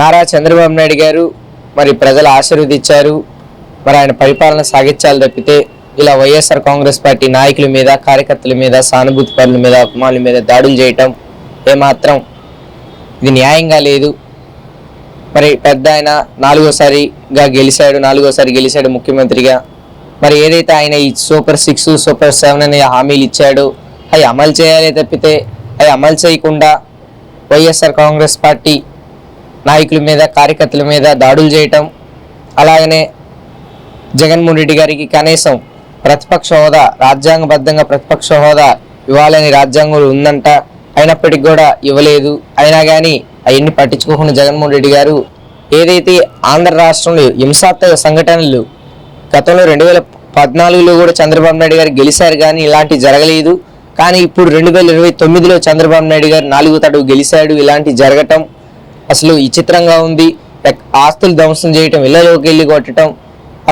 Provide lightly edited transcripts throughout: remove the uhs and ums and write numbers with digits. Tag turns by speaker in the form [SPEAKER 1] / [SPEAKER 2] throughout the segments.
[SPEAKER 1] నారా చంద్రబాబు నాయుడు గారు మరి ప్రజలు ఆశీర్వదించారు. మరి ఆయన పరిపాలన సాగించాలి తప్పితే ఇలా వైఎస్ఆర్ కాంగ్రెస్ పార్టీ నాయకుల మీద, కార్యకర్తల మీద, సానుభూతి పరుల మీద, అభిమానుల మీద దాడులు చేయటం ఏమాత్రం ఇది న్యాయంగా లేదు. మరి పెద్ద ఆయన నాలుగోసారి గెలిచాడు ముఖ్యమంత్రిగా. మరి ఏదైతే ఆయన ఈ సూపర్ 6, సూపర్ 7 అనే హామీలు ఇచ్చాడో అవి అమలు చేయాలి తప్పితే అవి అమలు చేయకుండా వైఎస్ఆర్ కాంగ్రెస్ పార్టీ నాయకుల మీద, కార్యకర్తల మీద దాడులు చేయటం, అలాగనే జగన్మోహన్ రెడ్డి గారికి కనీసం ప్రతిపక్ష హోదా, రాజ్యాంగబద్ధంగా ప్రతిపక్ష హోదా ఇవ్వాలని రాజ్యాంగంలో ఉందంట, అయినప్పటికీ కూడా ఇవ్వలేదు. అయినా కానీ అవన్నీ పట్టించుకోకుండా జగన్మోహన్ రెడ్డి గారు ఏదైతే ఆంధ్ర రాష్ట్రంలో హింసాత్మక సంఘటనలు గతంలో 2014లో కూడా చంద్రబాబు నాయుడు గారు గెలిచారు, కానీ ఇలాంటివి జరగలేదు. కానీ ఇప్పుడు 2029లో చంద్రబాబు నాయుడు గారు 4వ తడవు గెలిచాడు. ఇలాంటి జరగటం అసలు విచిత్రంగా ఉంది. ఆస్తులు ధ్వంసం చేయటం, ఇళ్లలోకి వెళ్ళి కొట్టడం,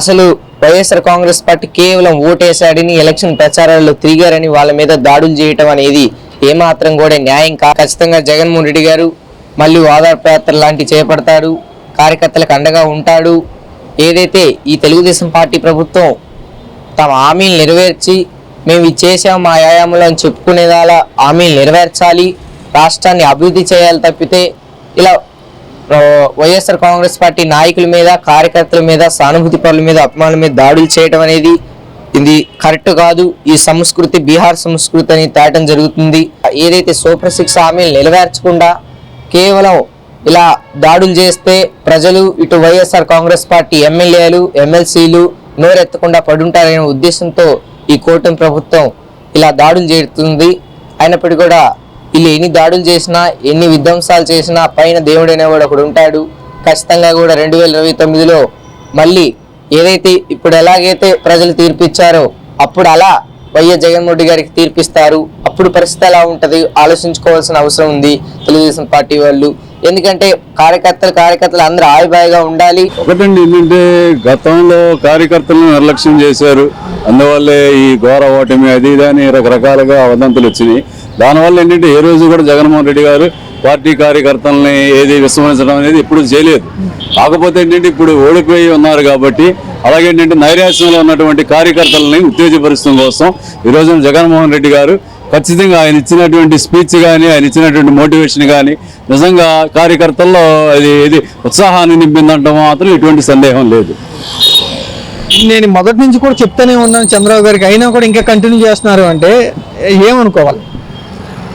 [SPEAKER 1] అసలు వైఎస్ఆర్ కాంగ్రెస్ పార్టీ కేవలం ఓటేశాడని, ఎలక్షన్ ప్రచారాల్లో తిరిగారని వాళ్ళ మీద దాడులు చేయటం అనేది ఏమాత్రం కూడా న్యాయం కాదు. ఖచ్చితంగా జగన్మోహన్ రెడ్డి గారు మళ్ళీ ఓదార్పు యాత్ర లాంటివి చేపడతాడు, కార్యకర్తలకు అండగా ఉంటాడు. ఏదైతే ఈ తెలుగుదేశం పార్టీ ప్రభుత్వం తమ హామీలు నెరవేర్చి మేము ఇది చేసాం మా వ్యాయామంలో అని చెప్పుకునేదాలా హామీలు నెరవేర్చాలి, రాష్ట్రాన్ని అభివృద్ధి చేయాలి తప్పితే ఇలా వైఎస్ఆర్ కాంగ్రెస్ పార్టీ నాయకుల మీద, కార్యకర్తల మీద, సానుభూతి పరుల మీద, అభిమానుల మీద దాడులు చేయడం అనేది ఇది కరెక్ట్ కాదు. ఈ సంస్కృతి బీహార్ సంస్కృతి అని తేటం జరుగుతుంది. ఏదైతే సూపర్ 6 హామీలు నెరవేర్చకుండా కేవలం ఇలా దాడులు చేస్తే ప్రజలు, ఇటు వైఎస్ఆర్ కాంగ్రెస్ పార్టీ ఎమ్మెల్యేలు, ఎమ్మెల్సీలు నోరెత్తకుండా పడుంటారనే ఉద్దేశంతో ఈ కూటమి ప్రభుత్వం ఇలా దాడులు చేస్తుంది. అయినప్పటికీ కూడా వీళ్ళు ఎన్ని దాడులు చేసినా, ఎన్ని విధ్వంసాలు చేసినా పైన దేవుడు అనేవాడు ఒకడు ఉంటాడు. ఖచ్చితంగా కూడా 2029లో మళ్ళీ ఏదైతే ఇప్పుడు ఎలాగైతే ప్రజలు తీర్పిచ్చారో అప్పుడు అలా వైఎస్ జగన్మోహన్ రెడ్డి గారికి తీర్పిస్తారు. అప్పుడు పరిస్థితి ఎలా ఉంటుంది ఆలోచించుకోవాల్సిన అవసరం ఉంది తెలుగుదేశం పార్టీ వాళ్ళు. ఎందుకంటే కార్యకర్తలు అందరూ ఆయుబాయిగా ఉండాలి.
[SPEAKER 2] ఒకటండి ఏంటంటే గతంలో కార్యకర్తలను నిర్లక్ష్యం చేశారు, అందువల్లే ఈ ఘోర ఓటమి అది ఇదని రకరకాలుగా వదంతులు వచ్చినాయి. దానివల్ల ఏంటంటే ఏ రోజు కూడా జగన్మోహన్ రెడ్డి గారు పార్టీ కార్యకర్తలని ఏది విస్మరించడం అనేది ఎప్పుడు చేయలేదు. కాకపోతే ఏంటంటే ఇప్పుడు ఓడిపోయి ఉన్నారు కాబట్టి, అలాగే ఏంటంటే నైరాశ్యంలో ఉన్నటువంటి కార్యకర్తలని ఉత్తేజపరచడం కోసం ఈరోజు జగన్మోహన్ రెడ్డి గారు ఖచ్చితంగా ఆయన ఇచ్చినటువంటి స్పీచ్ కానీ, ఆయన ఇచ్చినటువంటి మోటివేషన్ కానీ నిజంగా కార్యకర్తల్లో ఇది ఉత్సాహాన్ని నింపిందంటే మాత్రం ఎటువంటి సందేహం లేదు.
[SPEAKER 3] నేను మొదటి నుంచి కూడా చెప్తానే ఉన్నాను చంద్రబాబు గారికి, అయినా కూడా ఇంకా కంటిన్యూ చేస్తున్నారు అంటే ఏమనుకోవాలి?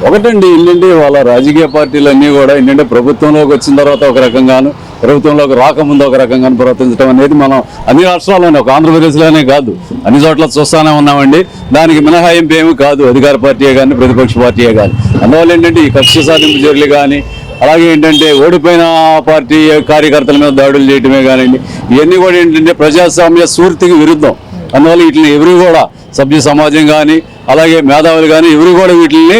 [SPEAKER 2] ఒకటండి ఏంటంటే వాళ్ళ రాజకీయ పార్టీలు అన్నీ కూడా ఏంటంటే ప్రభుత్వంలోకి వచ్చిన తర్వాత ఒక రకంగాను, ప్రభుత్వంలోకి రాకముందు ఒక రకంగాను ప్రవర్తించడం అనేది మనం అన్ని రాష్ట్రాల్లోనే, ఒక ఆంధ్రప్రదేశ్లోనే కాదు అన్ని చోట్ల చూస్తూనే ఉన్నామండి. దానికి మినహాయింపు ఏమీ కాదు అధికార పార్టీయే కానీ ప్రతిపక్ష పార్టీయే కానీ. అందువల్ల ఏంటంటే ఈ కక్ష సాధింపు చర్యలు కానీ, అలాగే ఏంటంటే ఓడిపోయిన పార్టీ కార్యకర్తల మీద దాడులు చేయడమే కానివ్వండి, ఇవన్నీ కూడా ఏంటంటే ప్రజాస్వామ్య స్ఫూర్తికి విరుద్ధం. అందువల్ల వీటిని ఎవరు కూడా సభ్య సమాజం కానీ, అలాగే మేధావులు కానీ ఎవరు కూడా వీటిని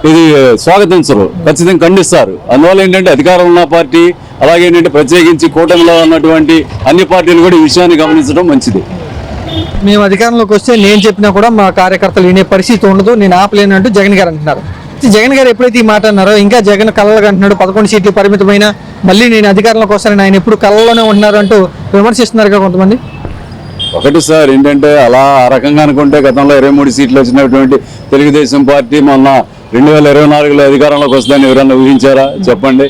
[SPEAKER 2] ఇది స్వాగతించరు, ఖచ్చితంగా ఖండిస్తారు. అందువల్ల ఏంటంటే అధికారంలో ఉన్న పార్టీ, అలాగే ఏంటంటే ప్రత్యేకించి కూటమిలో ఉన్నటువంటి అన్ని పార్టీలు కూడా ఈ విషయాన్ని గమనించడం మంచిది.
[SPEAKER 3] మేము అధికారంలోకి వస్తే నేను చెప్పినా కూడా మా కార్యకర్తలు వినే పరిస్థితి ఉండదు, నేను ఆపలేనంటూ జగన్ గారు అంటున్నారు. జగన్ గారు ఎప్పుడైతే ఈ మాట అన్నారో, ఇంకా జగన్ కళ్ళగా అంటున్నాడు 11 సీట్లు పరిమితమైన మళ్ళీ నేను అధికారంలోకి వస్తానని ఆయన ఎప్పుడు కళ్ళలోనే ఉంటున్నారు అంటూ విమర్శిస్తున్నారు కొంతమంది.
[SPEAKER 2] ఒకటి సార్ ఏంటంటే అలా ఆ రకంగా అనుకుంటే గతంలో 23 సీట్లు వచ్చినటువంటి తెలుగుదేశం పార్టీ మొన్న 2024లో అధికారంలోకి వస్తుందని ఎవరన్నా ఊహించారా చెప్పండి?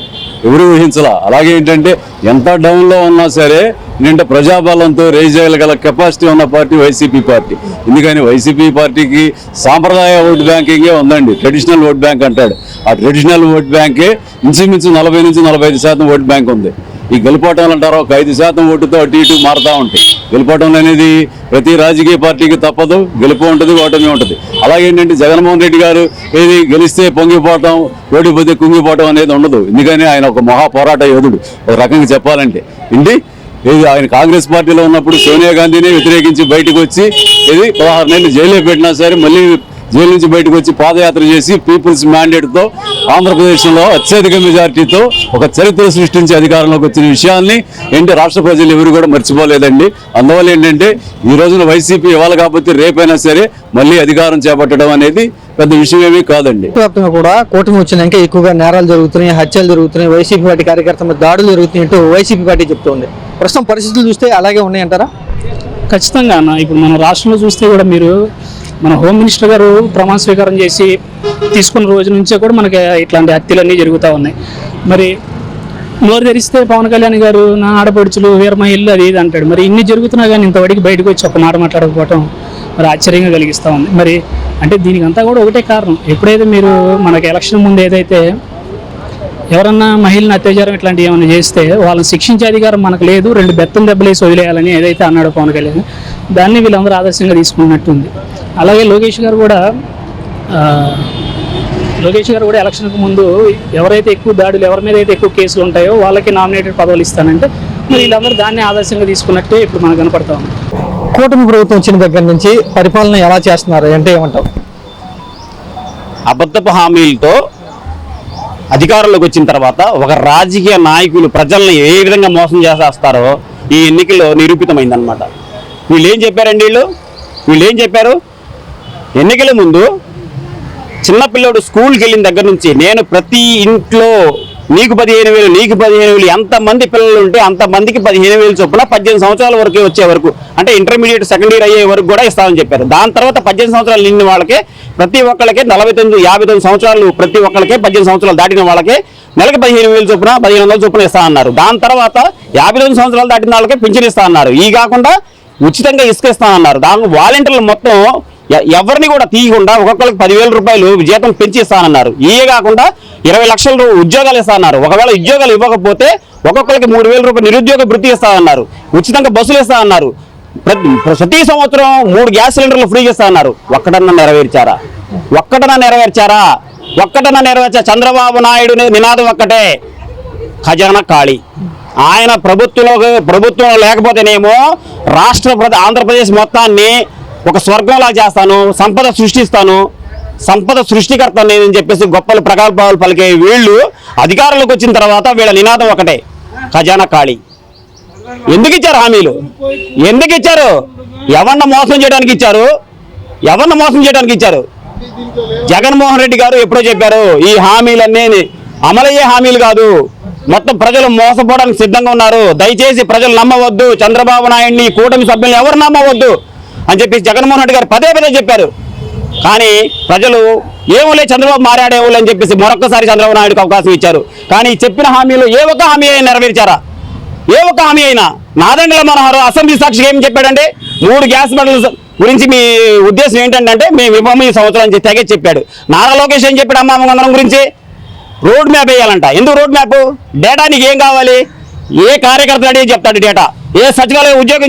[SPEAKER 2] ఎవరు ఊహించలా. అలాగే ఏంటంటే ఎంత డౌన్లో ఉన్నా సరే ఏంటంటే ప్రజాబలంతో రేజ్ చేయగల కెపాసిటీ ఉన్న పార్టీ వైసీపీ పార్టీ. ఎందుకని వైసీపీ పార్టీకి సాంప్రదాయ ఓట్ బ్యాంకింగే ఉందండి, ట్రెడిషనల్ ఓట్ బ్యాంక్ అంటాడు. ఆ ట్రెడిషనల్ ఓట్ బ్యాంకే ఇంచుమించు 40 నుంచి 45% ఓట్ బ్యాంక్ ఉంది. ఈ గెలుపోవటం అంటారో ఒక 5% ఓటుతో అటు ఇటు మారుతూ ఉంటాయి. గెలుపోవటం అనేది ప్రతి రాజకీయ పార్టీకి తప్పదు, గెలుపు ఉంటుంది, ఓటమి ఉంటుంది. అలాగే ఏంటంటే జగన్మోహన్ రెడ్డి గారు ఏది గెలిస్తే పొంగిపోవటం, ఓడిపోతే కుంగిపోవటం అనేది ఉండదు. ఎందుకని ఆయన ఒక మహా పోరాట యోధుడు ఒక రకంగా చెప్పాలంటే. ఆయన కాంగ్రెస్ పార్టీలో ఉన్నప్పుడు సోనియా గాంధీని వ్యతిరేకించి బయటకు వచ్చి 16 నెలలు జైల్లో పెట్టినా సరే మళ్ళీ జైలు నుంచి బయటకు వచ్చి పాదయాత్ర చేసి పీపుల్స్ మ్యాండేట్తో ఆంధ్రప్రదేశ్లో అత్యధిక మెజార్టీతో ఒక చరిత్ర సృష్టించి అధికారంలోకి వచ్చిన విషయాన్ని రాష్ట్ర ప్రజలు ఎవరు కూడా మర్చిపోలేదండి. అందువల్ల ఏంటంటే ఈ రోజున వైసీపీ ఇవ్వాలి కాబట్టి రేపైనా సరే మళ్ళీ అధికారం చేపట్టడం అనేది పెద్ద విషయం ఏమీ కాదండి.
[SPEAKER 3] వ్యాప్తంగా కూడా కూటమి వచ్చినాక ఎక్కువగా నేరాలు జరుగుతున్నాయి, హత్యలు జరుగుతున్నాయి, వైసీపీ పార్టీ కార్యకర్తల మీద దాడులు జరుగుతున్నాయి అంటూ వైసీపీ పార్టీ చెప్తోంది. ప్రస్తుతం పరిస్థితులు చూస్తే అలాగే ఉన్నాయంటారా?
[SPEAKER 4] ఖచ్చితంగా అన్న. ఇప్పుడు మన రాష్ట్రంలో చూస్తే కూడా మీరు మన హోమ్ మినిస్టర్ గారు ప్రమాణ స్వీకారం చేసి తీసుకున్న రోజు నుంచే కూడా మనకి ఇట్లాంటి హత్యలన్నీ జరుగుతూ ఉన్నాయి. మరి నోరు తెరిస్తే పవన్ కళ్యాణ్ గారు నా ఆడపడుచులు వీరమహిళలు అది ఇది అంటాడు. మరి ఇన్ని జరుగుతున్నా కానీ ఇంతవరకు బయటకు వచ్చి ఒక మాట మాట్లాడకపోవటం మరి ఆశ్చర్యంగా కలిగిస్తూ ఉంది. మరి అంటే దీనికి అంతా కూడా ఒకటే కారణం, ఎప్పుడైతే మీరు మనకి ఎలక్షన్ ముందు ఏదైతే ఎవరన్నా మహిళని అత్యాచారం ఇట్లాంటివి ఏమైనా చేస్తే వాళ్ళని శిక్షించే అధికారం మనకు లేదు, 2 బెత్తం దెబ్బలేసి వదిలేయాలని ఏదైతే అన్నాడో పవన్ కళ్యాణ్, దాన్ని వీళ్ళందరూ ఆదర్శంగా తీసుకున్నట్టుంది. అలాగే లోకేష్ గారు కూడా ఎలక్షన్కు ముందు ఎవరైతే ఎక్కువ దాడులు, ఎవరి మీద అయితే ఎక్కువ కేసులు ఉంటాయో వాళ్ళకి నామినేటెడ్ పదవులు ఇస్తానంటే మరి వీళ్ళందరూ దాన్ని ఆదర్శంగా తీసుకున్నట్టే ఇప్పుడు మనకు కనపడతా ఉంది.
[SPEAKER 3] కూటమి ప్రభుత్వం వచ్చిన దగ్గర నుంచి పరిపాలన ఎలా చేస్తున్నారు అంటే ఏమంటావు?
[SPEAKER 5] అబద్ధపు హామీలతో అధికారంలోకి వచ్చిన తర్వాత ఒక రాజకీయ నాయకులు ప్రజల్ని ఏ విధంగా మోసం చేసేస్తారో ఈ ఎన్నికల్లో నిరూపితమైందనమాట. వీళ్ళు ఏం చెప్పారు? ఎన్నికల ముందు చిన్నపిల్లడు స్కూల్కి వెళ్ళిన దగ్గర నుంచి నేను ప్రతి ఇంట్లో నీకు 15,000 ఎంతమంది పిల్లలు ఉంటే అంతమందికి 15,000 చొప్పున 18 సంవత్సరాల వరకు వచ్చే వరకు, అంటే ఇంటర్మీడియట్ సెకండ్ ఇయర్ అయ్యే వరకు కూడా ఇస్తామని చెప్పారు. దాని తర్వాత 18 సంవత్సరాలు నిండిన వాళ్ళకే ప్రతి ఒక్కళ్ళకే 59 సంవత్సరాలు, ప్రతి ఒక్కళ్ళకే 18 సంవత్సరాలు దాటిన వాళ్ళకే నెలకి 15,000 చొప్పున 1,500 చొప్పున ఇస్తా అన్నారు. దాని తర్వాత 59 సంవత్సరాలు దాటిన వాళ్ళకే పింఛన్ ఇస్తా అన్నారు. ఈ కాకుండా ఉచితంగా ఇసుక ఇస్తా అన్నారు. దాని వాలంటీర్లు మొత్తం ఎవరిని కూడా తీయకుండా ఒక్కొక్కరికి 10,000 రూపాయలు జీతం పెంచి ఇస్తానన్నారు. ఇవే కాకుండా 20 లక్షల ఉద్యోగాలు ఇస్తానన్నారు. ఒకవేళ ఉద్యోగాలు ఇవ్వకపోతే ఒక్కొక్కరికి 3,000 రూపాయలు నిరుద్యోగ వృత్తి ఇస్తానన్నారు. ఉచితంగా బస్సులు ఇస్తానన్నారు. ప్రతి సంవత్సరం 3 గ్యాస్ సిలిండర్లు ఫ్రీగా ఇస్తానన్నారు. ఒక్కటన్నా నెరవేర్చారా? చంద్రబాబు నాయుడు నినాదం ఒక్కటే, ఖజానా ఖాళీ. ఆయన ప్రభుత్వం లేకపోతేనేమో ఆంధ్రప్రదేశ్ మొత్తాన్ని ఒక స్వర్గంలా చేస్తాను, సంపద సృష్టికర్త నేనని చెప్పేసి గొప్పలు ప్రగల్భాలు పలికే వీళ్ళు అధికారంలోకి వచ్చిన తర్వాత వీళ్ళ నినాదం ఒకటే, ఖజానా ఖాళీ. ఎందుకు ఇచ్చారు హామీలు? ఎవరిని మోసం చేయడానికి ఇచ్చారు? జగన్మోహన్ రెడ్డి గారు ఎప్పుడో చెప్పారు, ఈ హామీలన్నీ అమలయ్యే హామీలు కాదు, మొత్తం ప్రజలు మోసపోవడానికి సిద్ధంగా ఉన్నారు, దయచేసి ప్రజలు నమ్మవద్దు, చంద్రబాబు నాయుడిని కూటమి సభ్యులను ఎవరు నమ్మవద్దు అని చెప్పి జగన్మోహన్ రెడ్డి గారు పదే చెప్పారు. కానీ ప్రజలు ఏమోలే చంద్రబాబు మారాడేమోలే అని చెప్పేసి మరొకసారి చంద్రబాబు నాయుడుకి అవకాశం ఇచ్చారు. కానీ చెప్పిన హామీలు ఏ ఒక్క హామీ అయినా నెరవేర్చారా? నాదెండ్ల మనోహర్ అసెంబ్లీ సాక్షిగా ఏం చెప్పాడంటే 3 గ్యాస్ బండ్ల గురించి మీ ఉద్దేశం ఏంటంటే మేము ఇవ్వము ఈ సంవత్సరం తెగే చెప్పాడు. నారా లోకేష్ ఏం చెప్పాడు అమ్మ గురించి? రోడ్ మ్యాప్ వేయాలంట. ఎందుకు రోడ్ మ్యాప్? డేటా నీకు ఏం కావాలి? ఏ కార్యకర్త అడిగి చెప్తాడు డేటా? ఏ సచివాలయ ఉద్యోగం